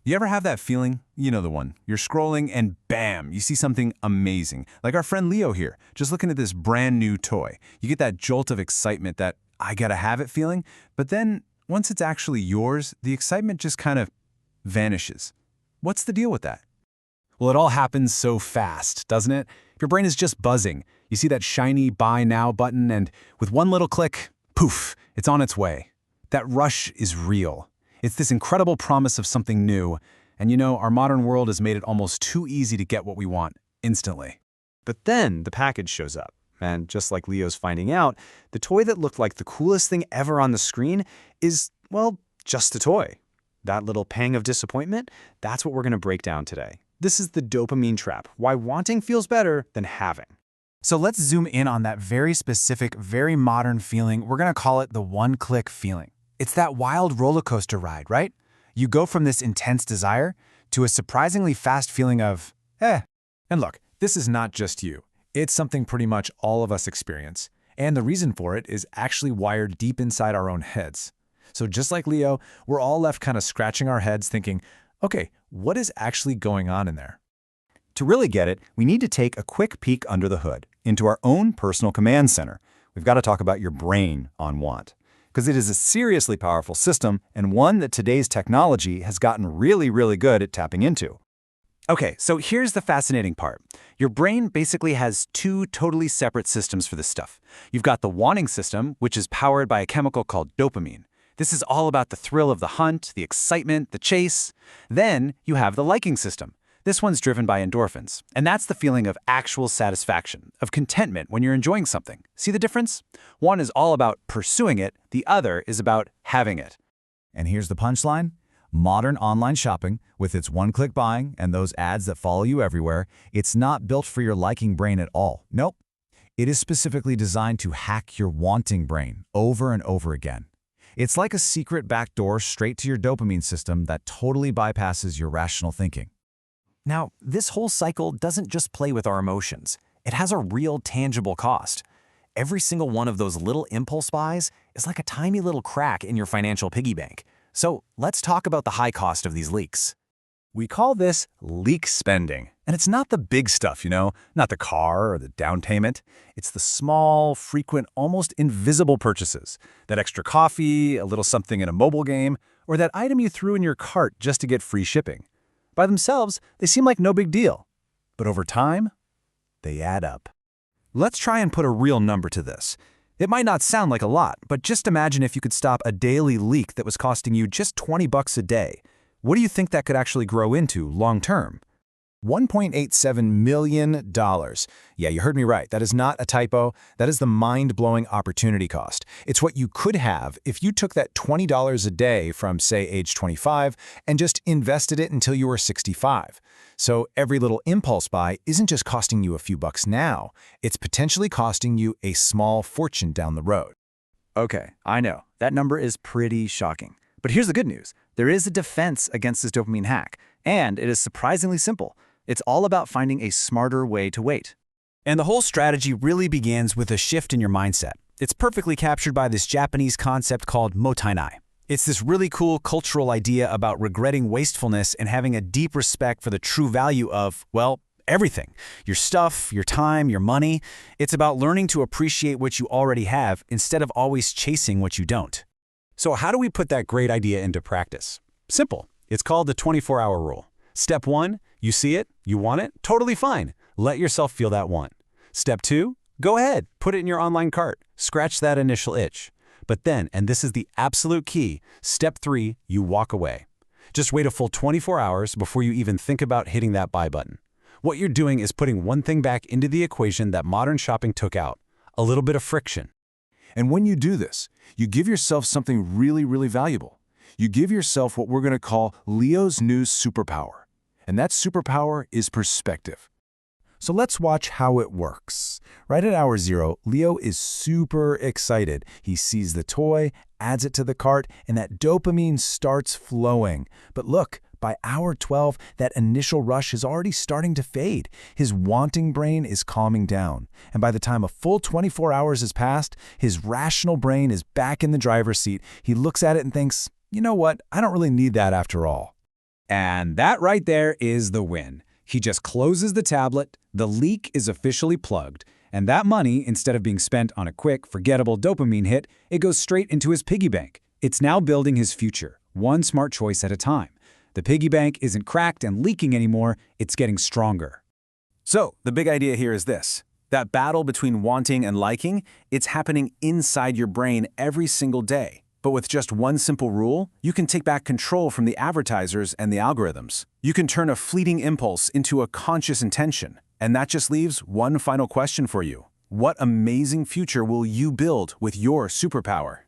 You ever have that feeling? You know the one. You're scrolling and bam, you see something amazing. Like our friend Leo here, just looking at this brand new toy. You get that jolt of excitement, that I gotta have it feeling, but then once it's actually yours, the excitement just kind of vanishes. What's the deal with that? Well, it all happens so fast, doesn't it? Your brain is just buzzing. You see that shiny buy now button and with one little click, poof, it's on its way. That rush is real. It's this incredible promise of something new, and you know, our modern world has made it almost too easy to get what we want instantly. But then the package shows up, and just like Leo's finding out, the toy that looked like the coolest thing ever on the screen is, well, just a toy. That little pang of disappointment, that's what we're going to break down today. This is the dopamine trap, why wanting feels better than having. So let's zoom in on that very specific, very modern feeling. We're going to call it the one-click feeling. It's that wild roller coaster ride, right? You go from this intense desire to a surprisingly fast feeling of, eh. And look, this is not just you. It's something pretty much all of us experience. And the reason for it is actually wired deep inside our own heads. So just like Leo, we're all left kind of scratching our heads thinking, okay, what is actually going on in there? To really get it, we need to take a quick peek under the hood, into our own personal command center. We've got to talk about your brain on want, because it is a seriously powerful system and one that today's technology has gotten really, really good at tapping into. Okay, so here's the fascinating part. Your brain basically has two totally separate systems for this stuff. You've got the wanting system, which is powered by a chemical called dopamine. This is all about the thrill of the hunt, the excitement, the chase. Then you have the liking system. This one's driven by endorphins, and that's the feeling of actual satisfaction, of contentment when you're enjoying something. See the difference? One is all about pursuing it, the other is about having it. And here's the punchline. Modern online shopping, with its one-click buying and those ads that follow you everywhere, it's not built for your liking brain at all. Nope. It is specifically designed to hack your wanting brain over and over again. It's like a secret backdoor straight to your dopamine system that totally bypasses your rational thinking. Now, this whole cycle doesn't just play with our emotions. It has a real tangible cost. Every single one of those little impulse buys is like a tiny little crack in your financial piggy bank. So let's talk about the high cost of these leaks. We call this leak spending. And it's not the big stuff, not the car or the down payment. It's the small, frequent, almost invisible purchases. That extra coffee, a little something in a mobile game, or that item you threw in your cart just to get free shipping. By themselves, they seem like no big deal. But over time, they add up. Let's try and put a real number to this. It might not sound like a lot, but just imagine if you could stop a daily leak that was costing you just $20 a day. What do you think that could actually grow into long term? $1.87 million. Yeah, you heard me right. That is not a typo. That is the mind-blowing opportunity cost. It's what you could have if you took that $20 a day from, say, age 25 and just invested it until you were 65. So every little impulse buy isn't just costing you a few bucks now. It's potentially costing you a small fortune down the road. Okay, I know. That number is pretty shocking. But here's the good news. There is a defense against this dopamine hack, and it is surprisingly simple. It's all about finding a smarter way to wait. And the whole strategy really begins with a shift in your mindset. It's perfectly captured by this Japanese concept called mottainai. It's this really cool cultural idea about regretting wastefulness and having a deep respect for the true value of, well, everything. Your stuff, your time, your money. It's about learning to appreciate what you already have instead of always chasing what you don't. So how do we put that great idea into practice? Simple. It's called the 24-hour rule. Step 1, you see it, you want it, totally fine. Let yourself feel that want. Step 2, go ahead, put it in your online cart. Scratch that initial itch. But then, and this is the absolute key, step 3, you walk away. Just wait a full 24 hours before you even think about hitting that buy button. What you're doing is putting one thing back into the equation that modern shopping took out, a little bit of friction. And when you do this, you give yourself something really, really valuable. You give yourself what we're going to call Leo's new superpower. And that superpower is perspective. So let's watch how it works. Right at hour 0, Leo is super excited. He sees the toy, adds it to the cart, and that dopamine starts flowing. But look, by hour 12, that initial rush is already starting to fade. His wanting brain is calming down. And by the time a full 24 hours has passed, his rational brain is back in the driver's seat. He looks at it and thinks, you know what, I don't really need that after all. And that right there is the win. He just closes the tablet, the leak is officially plugged, and that money, instead of being spent on a quick, forgettable dopamine hit, it goes straight into his piggy bank. It's now building his future, one smart choice at a time. The piggy bank isn't cracked and leaking anymore, it's getting stronger. So, the big idea here is this. That battle between wanting and liking, it's happening inside your brain every single day. But with just one simple rule, you can take back control from the advertisers and the algorithms. You can turn a fleeting impulse into a conscious intention. And that just leaves one final question for you. What amazing future will you build with your superpower?